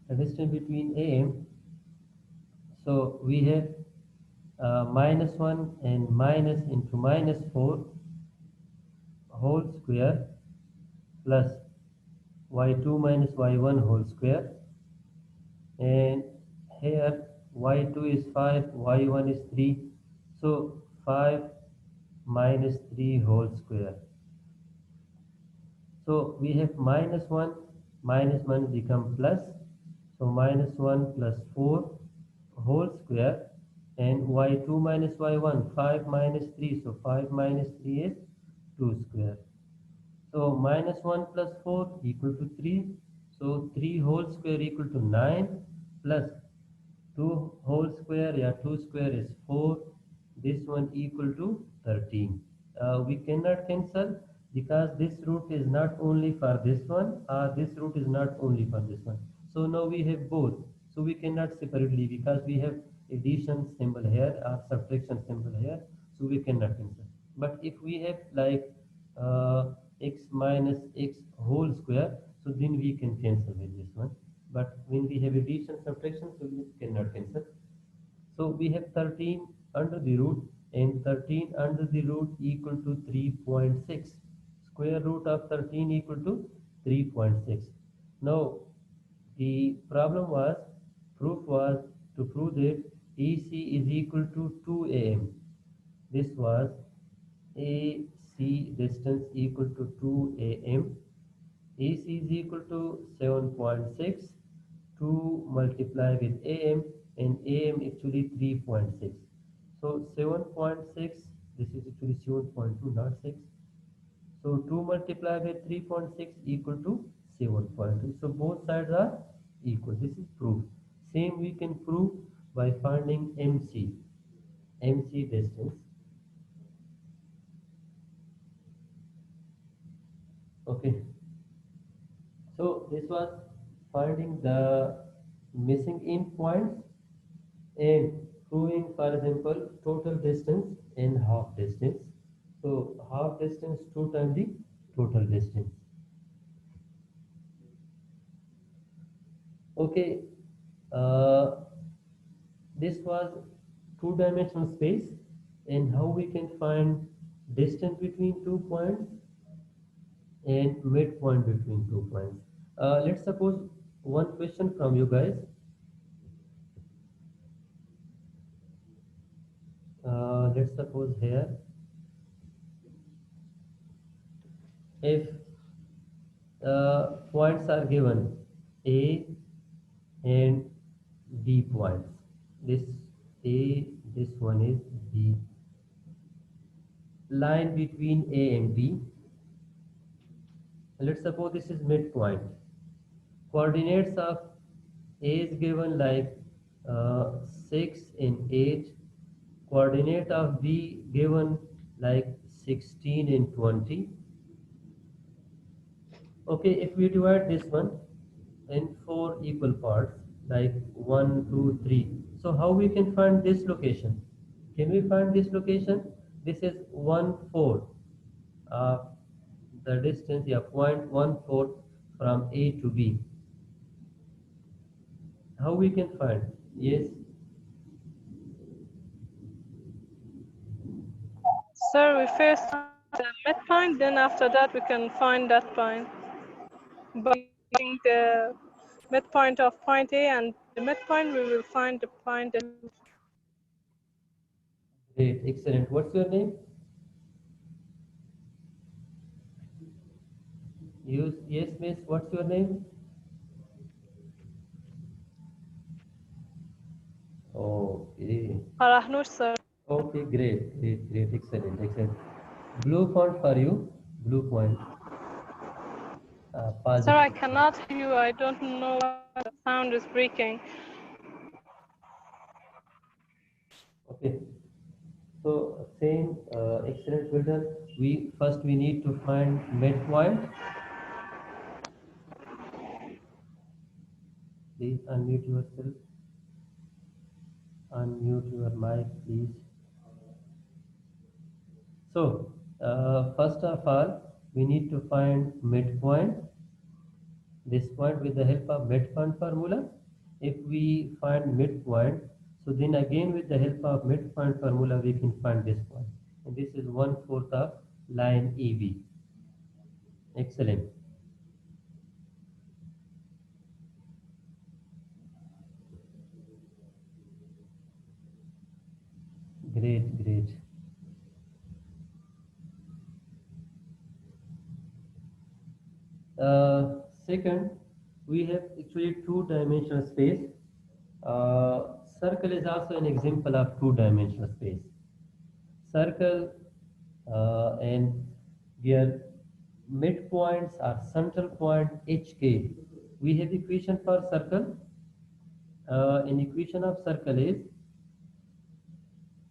the distance between AM. So we have minus 1 and minus into minus 4 whole square plus y2 minus y1 whole square, and here y2 is 5, y1 is 3, so 5 minus 3 whole square. So we have minus 1 become plus, so minus 1 plus 4 whole square, and y2 minus y1, 5 minus 3, so 5 minus 3 is 2 square. So minus 1 plus 4 equal to 3, so 3 whole square equal to 9 plus 2 whole square, yeah, 2 square is 4, this one equal to 13. We cannot cancel because this root is not only for this one, this root is not only for this one. So now we have both, so we cannot separately because we have addition symbol here or subtraction symbol here, so we cannot cancel. But if we have like x minus x whole square, so then we can cancel with this one. But when we have addition subtraction, so we cannot cancel. So we have 13 under the root, and 13 under the root equal to 3.6. Square root of 13 equal to 3.6. Now the problem was, proof was to prove that AC is equal to 2 AM. This was AC distance equal to 2 AM. AC is equal to 7.6. 2 multiply with AM, and AM actually 3.6. So 7.6, this is actually 7.2, not 6. So 2 multiply with 3.6 equal to 7.2. So both sides are equal. This is proof. Same we can prove by finding MC. MC distance. Okay. So this was finding the missing in points and proving, for example, total distance and half distance. So half distance 2 times the total distance. Okay, uh, this was two-dimensional space, and how we can find distance between 2 points and midpoint between 2 points. Let's suppose one question from you guys. Let's suppose here, if points are given A and B points. This A, this one is B. Line between A and B. Let's suppose this is midpoint. Coordinates of A is given like 6 and 8. Coordinate of B given like 16 and 20. Okay, if we divide this one in 4 equal parts, like 1, 2, 3. So how we can find this location? Can we find this location? This is 1, 4. Uh, the distance, yeah, 0.14 from A to B. How we can find? Yes. Sir, we first find the midpoint, then after that we can find that point by using the midpoint of point A, and the midpoint we will find the point. Great, excellent. What's your name? Yes, miss. What's your name? Okay. Farahnur, sir. Okay, great, great, great, excellent, excellent. Blue font for you. Blue point. Sir, I Positive. cannot hear you. I don't know why the sound is breaking. Okay. So same, excellent builder. We need to find midpoint. Please unmute yourself. Unmute your mic, please. So first of all, we need to find midpoint. this point with the help of midpoint formula. If we find midpoint, so then again with the help of midpoint formula we can find this point. And this is 1/4 of line EB. Excellent. Great, great. Second, we have actually two-dimensional space. Circle is also an example of two-dimensional space. Circle and their midpoints are central point HK. We have equation for circle. An equation of circle is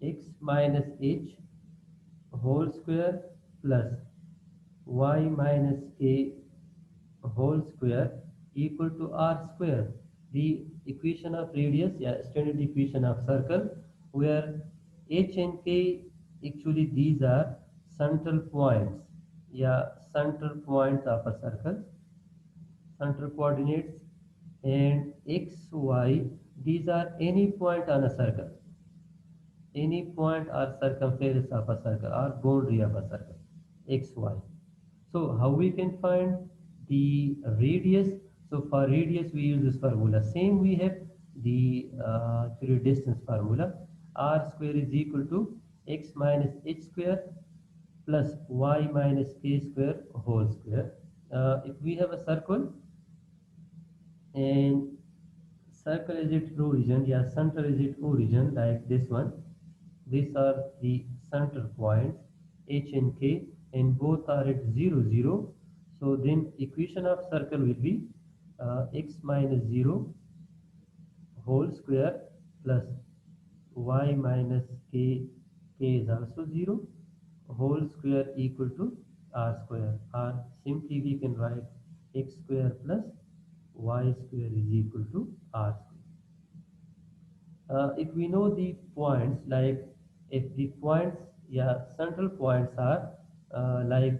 x minus h whole square plus y minus k whole square equal to r square. The equation of radius, yeah, standard equation of circle, where h and k actually these are central points, yeah, central points of a circle, central coordinates, and x y these are any point on a circle, any point or circumference of a circle or boundary of a circle, xy. So how we can find the radius? So for radius we use this formula. Same we have the actually distance formula. R square is equal to x minus h square plus y minus k square whole square. If we have a circle and circle is its origin, yeah, center is its origin like this one. These are the center points h and k, and both are at 0 0. So then equation of circle will be x minus 0 whole square plus y minus k is also 0 whole square equal to r square, or simply we can write x square plus y square is equal to r square. If we know the points, like if the points, yeah, central points are like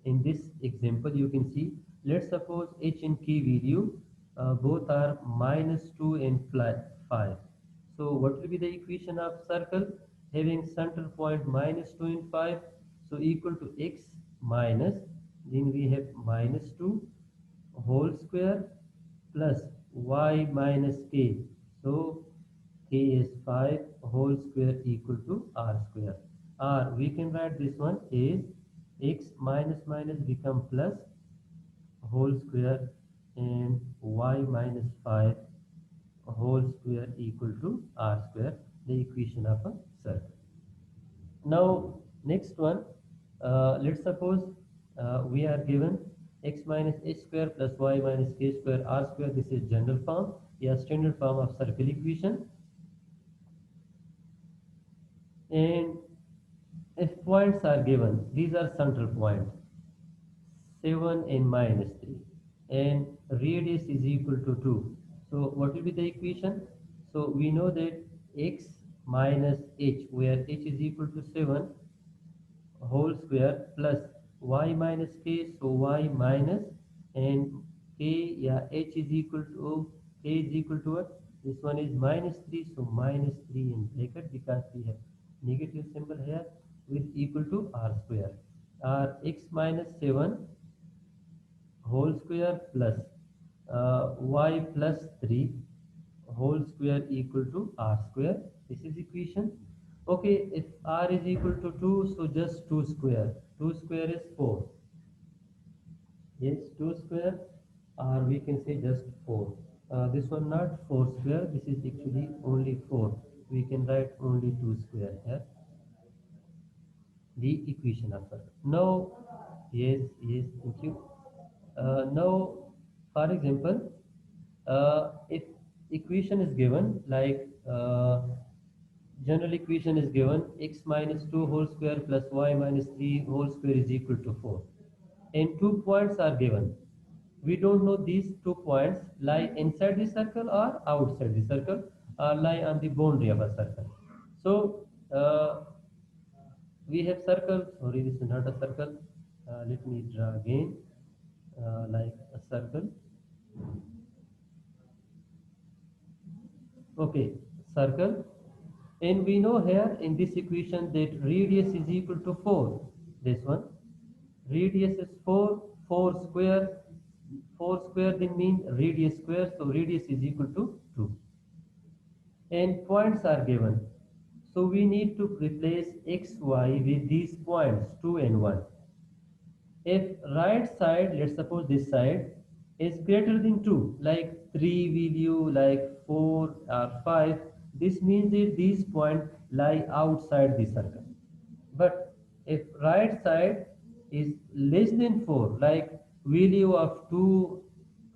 in this example you can see, let's suppose h and k value both are -2 and 5. So what will be the equation of circle having central point -2 and 5? So equal to x minus, then we have -2 whole square plus y minus k. So k is 5 whole square equal to r square. Or we can write this one is x minus minus become plus whole square and y minus 5 whole square equal to r square, the equation of a circle. Now next one, let's suppose we are given x minus h square plus y minus k square r square. This is general form, yeah, standard form of circle equation. And if points are given, these are central points 7 and -3, and radius is equal to 2. So what will be the equation? So we know that x minus h, where h is equal to 7 whole square plus y minus k, so y minus, and k, yeah, h is equal to, k is equal to what? This one is -3, so -3 in bracket because we have negative symbol here, with equal to r square, or x minus 7 whole square plus y plus 3 whole square equal to r square. This is equation. Okay, if r is equal to 2, so just 2 square. 2 square is 4. Yes, 2 square, or we can say just 4. This one not 4 square, this is actually only 4. We can write only 2 square here, the equation of circle. Now, yes, yes, thank you. Now, for example, if equation is given like general equation is given x minus 2 whole square plus y minus 3 whole square is equal to 4, and 2 points are given. We don't know these 2 points lie inside the circle or outside the circle, or lie on the boundary of a circle. So we have circle, sorry, this is not a circle. Let me draw again like a circle. Okay, circle. And we know here in this equation that radius is equal to 4. This one. Radius is 4. 4 square. 4 square then means radius square. So radius is equal to 2. And points are given. So we need to replace x, y with these points 2 and 1. If right side, let's suppose this side is greater than 2, like 3 value, like 4 or 5, this means that these points lie outside the circle. But if right side is less than 4, like value of 2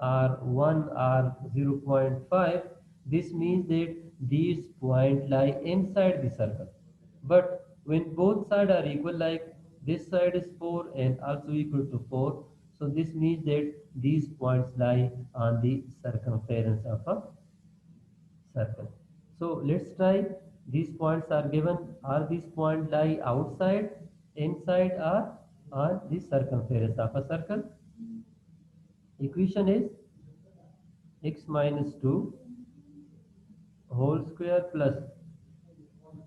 or 1 or 0.5, this means that these points lie inside the circle. But when both sides are equal, like this side is 4 and also equal to 4, so this means that these points lie on the circumference of a circle. So let's try. These points are given. Are these points lie outside, inside, or on the circumference of a circle? Equation is x minus 2 whole square plus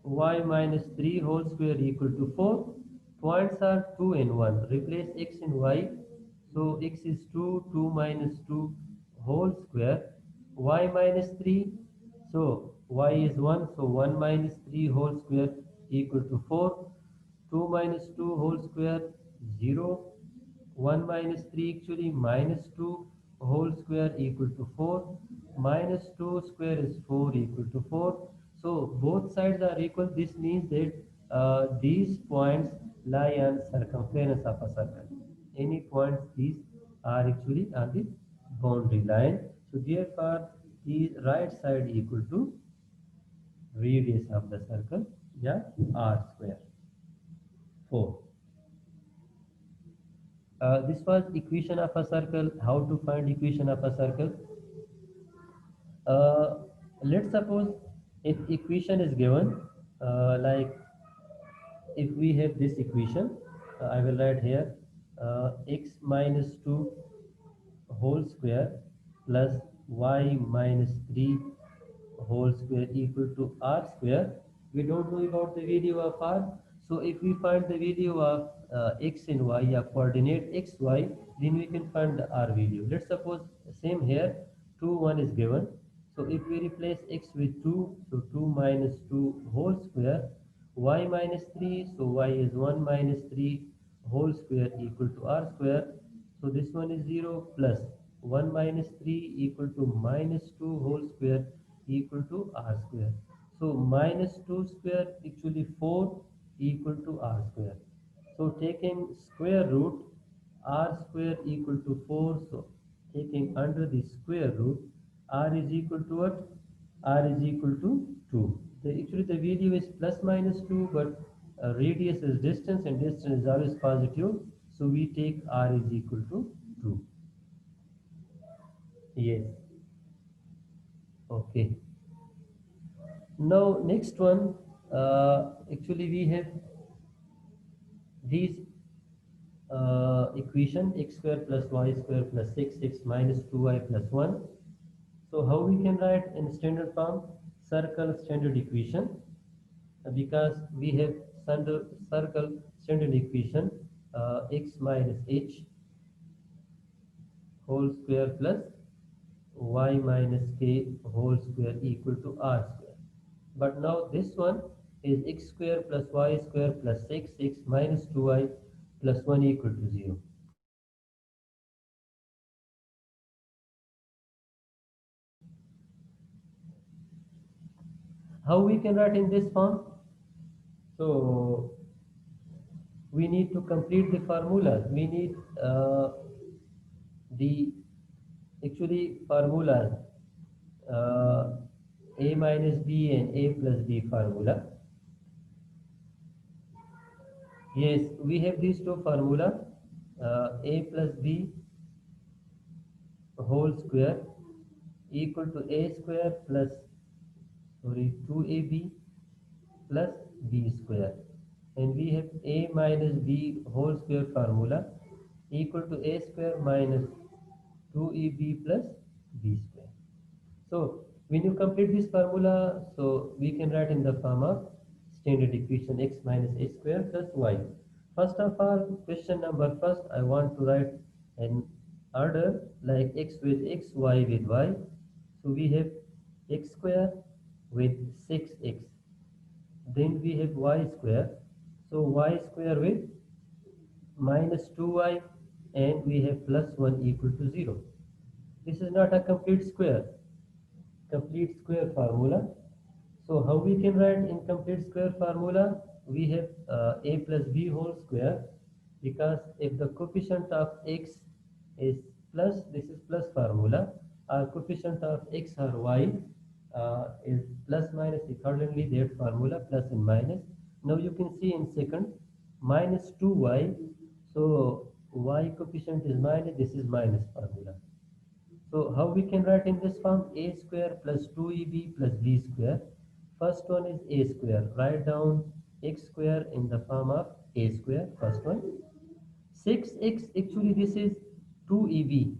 y minus 3 whole square equal to 4. Points are 2 and 1. Replace x and y. So x is 2, 2 minus 2 whole square. Y minus 3. So y is 1. So 1 minus 3 whole square equal to 4. 2 minus 2 whole square 0. 1 minus 3 actually minus 2 whole square equal to 4. Minus 2 square is 4 equal to 4. So both sides are equal. This means that these points lie on circumference of a circle. Any points these are actually on the boundary line. So therefore the right side equal to radius of the circle, yeah, r square 4. This was equation of a circle. How to find equation of a circle? Uh, let's suppose if equation is given, like if we have this equation, I will write here x minus 2 whole square plus y minus 3 whole square equal to r square. We don't know about the value of r. So if we find the value of x and y, yeah, coordinate x, y, then we can find the r value. Let's suppose same here, 2, 1 is given. So if we replace x with 2, so 2 minus 2 whole square, y minus 3, so y is 1 minus 3 whole square equal to r square. So this one is 0 plus 1 minus 3 equal to minus 2 whole square equal to r square. So minus 2 square actually 4 equal to r square. So taking square root, r square equal to 4. So taking under the square root, r is equal to what? R is equal to 2. Actually the value is plus minus 2, but radius is distance and distance is always positive. So we take r is equal to 2. Yes. Okay. Now next one, actually we have these equation x square plus y square plus 6, 6 minus 2y plus 1. So how we can write in standard form? Circle standard equation, because we have circle standard equation x minus h whole square plus y minus k whole square equal to r square. But now this one is x square plus y square plus 6, 6 minus 2y plus 1 equal to 0. How we can write in this form? So we need to complete the formulas. We need the actually formulas a minus b and a plus b formula. Yes, we have these two formula, a plus b whole square equal to a square plus, sorry, 2ab plus b square, and we have a minus b whole square formula equal to a square minus 2ab plus b square. So when you complete this formula, so we can write in the form of standard equation x minus a square plus y. First of all, question number first, I want to write an order like x with x, y with y. So we have x square with 6x. Then we have y square. So y square with minus 2y, and we have plus 1 equal to 0. This is not a complete square formula. So how we can write incomplete square formula? We have a plus b whole square, because if the coefficient of x is plus, this is plus formula, or coefficient of x or y is plus minus, accordingly that formula plus and minus. Now you can see in second, minus 2y, so y coefficient is minus, this is minus formula. So how we can write in this form? A square plus 2ab plus b square. First one is a square. Write down x square in the form of a square. First one. 6x, actually this is 2ab.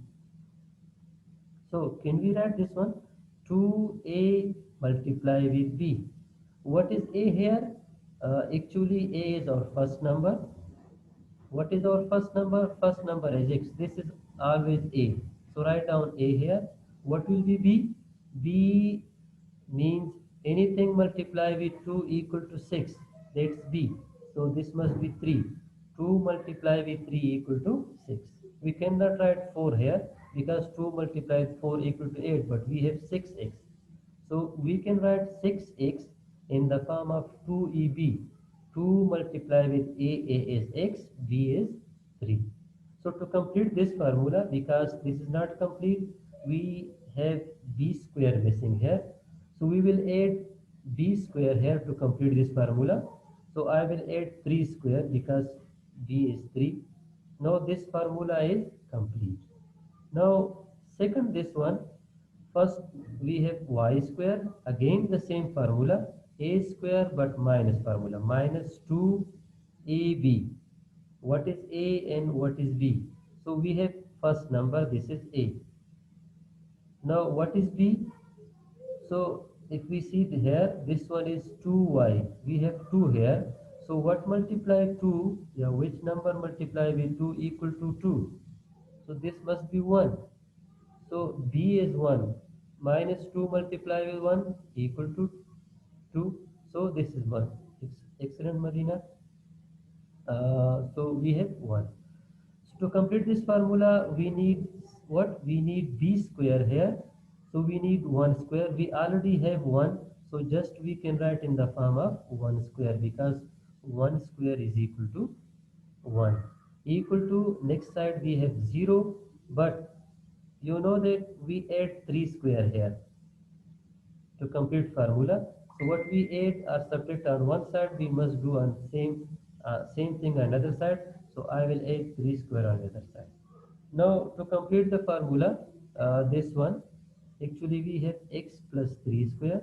So can we write this one? 2a multiply with b. What is a here? Actually a is our first number. What is our first number? First number is x. This is always a. So write down a here. What will be b? B means anything multiply with 2 equal to 6. That's b. So this must be 3. 2 multiply with 3 equal to 6. We cannot write 4 here because 2 multiplied 4 equal to 8, but we have 6x. So we can write 6x in the form of 2eb. 2 multiply with a is x, b is 3. So to complete this formula, because this is not complete, we have b square missing here. So we will add b square here to complete this formula. So I will add 3 square because b is 3. Now this formula is complete. Now second, this one, first we have y square, again the same formula, a square but minus formula, minus 2ab. What is a and what is b? So we have first number, this is a. Now what is b? So if we see here, this one is 2y. We have 2 here. So what multiply 2? Yeah, which number multiply with 2 equal to 2? So this must be 1. So b is 1. Minus 2 multiply with 1 equal to 2. So this is 1. Excellent, Marina. So we have 1. So to complete this formula, we need what? We need b square here. So we need 1 square. We already have 1. So just we can write in the form of 1 square, because 1 square is equal to 1. Equal to, next side we have 0. But you know that we add 3 square here to complete formula. So what we add or subtract on one side, we must do on same thing on another side. So I will add 3 square on the other side. Now to complete the formula, this one, actually we have x plus 3 square.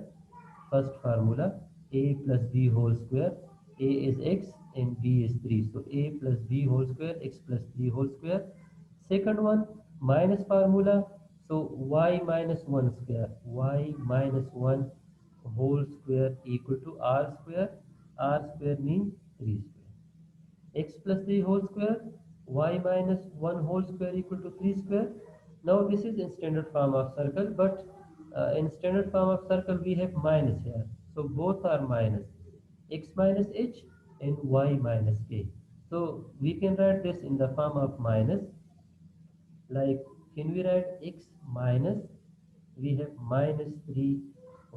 First formula, a plus b whole square. A is x and b is 3. So a plus b whole square, x plus 3 whole square. Second one, minus formula. So y minus 1 square. Y minus 1 whole square equal to r square. R square means 3 square. X plus 3 whole square, y minus 1 whole square equal to 3 square. Now this is in standard form of circle, but in standard form of circle we have minus here. So both are minus, x minus h and y minus k. So we can write this in the form of minus, like can we write x minus, we have minus 3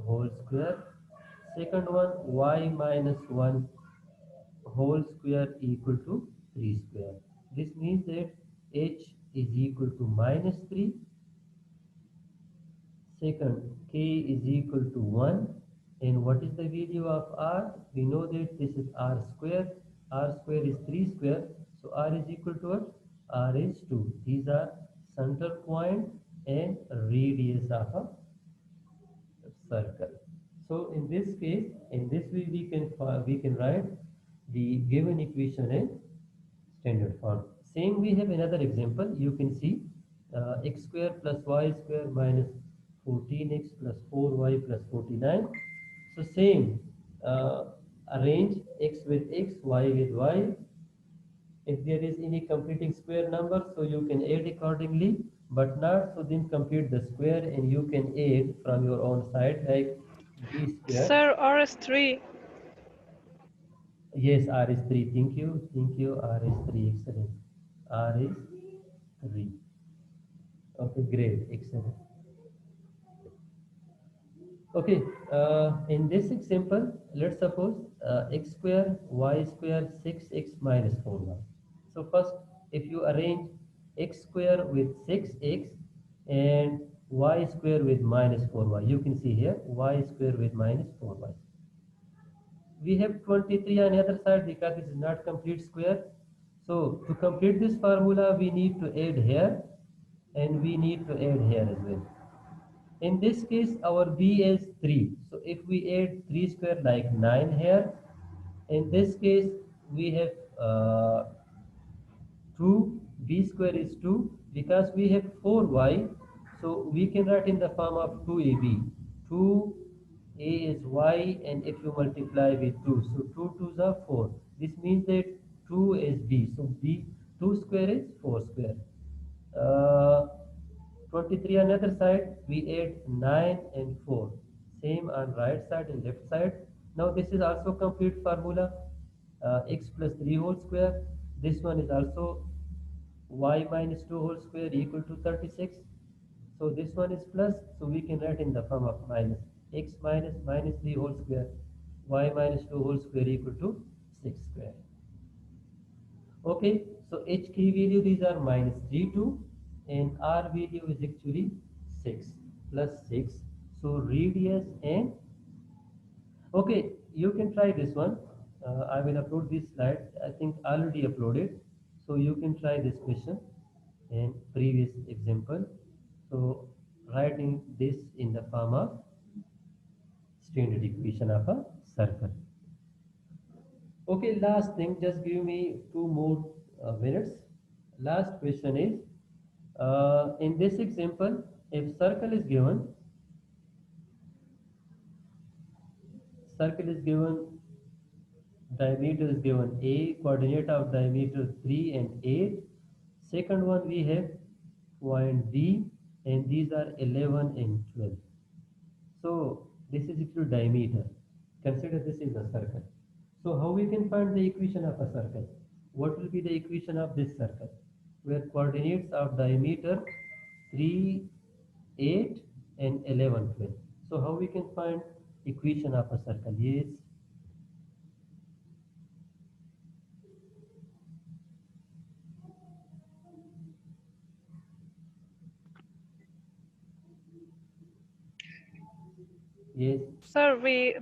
whole square. Second one, y minus 1 whole square equal to 3 square. This means that h is equal to minus 3. Second, k is equal to 1. And what is the value of r? We know that this is r square. R square is 3 square. So r is equal to what? R is 2. These are center point and radius of a circle. So in this case, in this way we can write the given equation in standard form. Same we have another example. You can see x square plus y square minus 14x plus 4y plus 49. So same, arrange x with x, y with y. If there is any completing square number, so you can add accordingly, but not, so then complete the square and you can add from your own side like b square. Sir, R is 3. Yes, R is 3. Thank you. R is 3. Excellent. R is 3. Okay, great. Excellent. Okay, in this example, let's suppose x square, y square, 6x minus 4y. So first, if you arrange x square with 6x and y square with minus 4y, you can see here y square with minus 4y. We have 23 on the other side because this is not complete square. So to complete this formula, we need to add here and we need to add here as well. In this case, our b is 3. So if we add 3 square like 9 here, in this case, we have 2, b square is 2, because we have 4y, so we can write in the form of 2ab. 2a is y, and if you multiply with 2, so 2 2s are 4. This means that 2 is b, so b 2 square is 4 square. Uh, 23 on the other side, we add 9 and 4. Same on right side and left side. Now this is also complete formula. X plus 3 whole square. This one is also y minus 2 whole square equal to 36. So this one is plus, so we can write in the form of minus. X minus minus 3 whole square, y minus 2 whole square equal to 6 square. Okay, so h key value, these are minus 3 2, and r value is actually 6 plus 6. So radius and, okay, you can try this one. I will upload this slide. I think already uploaded. So you can try this question and previous example. So writing this in the form of standard equation of a circle. Okay, last thing, just give me 2 more minutes. Last question is, in this example, if circle is given, diameter is given A, coordinate of diameter 3 and 8. Second one we have point B, and these are 11 and 12. So this is equal to diameter. Consider this is a circle. So how we can find the equation of a circle? What will be the equation of this circle? Where coordinates of diameter 3, 8 and 11, 12. So how we can find equation of a circle? Yes. Yes. Sir,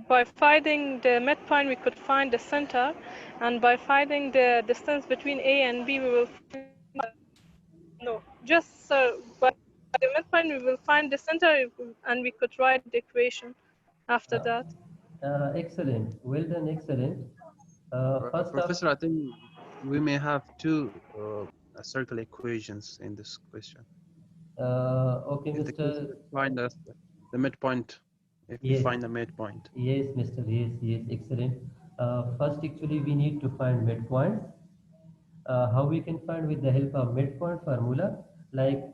by finding the midpoint, we could find the center, and by finding the distance between A and B, we will find, no, just by the midpoint, we will find the center, and we could write the equation after that. Excellent. Well done. Excellent. First up, Professor, I think we may have two circle equations in this question. okay, In the case Mr. we find the midpoint, if we Yes. find the midpoint. Yes, Mr. Yes, yes, excellent. First, actually, we need to find midpoint. How we can find with the help of midpoint formula, like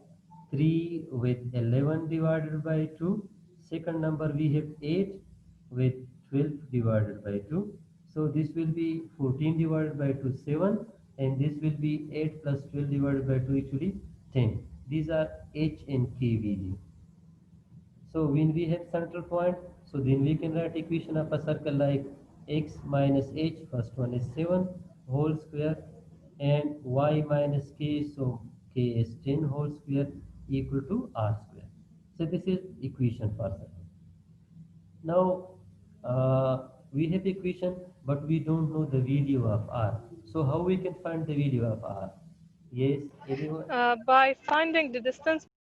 3 with 11 divided by 2. Second number we have 8 with 12 divided by 2. So this will be 14 divided by 2, 7, and this will be 8 plus 12 divided by 2, actually 10. These are H and K value. So when we have central point, so then we can write equation of a circle like x minus h, first one is 7 whole square, and y minus k, so k is 10 whole square equal to r square. So this is equation for circle. Now we have equation, but we don't know the value of r. So how we can find the value of r? Yes, anyone? By finding the distance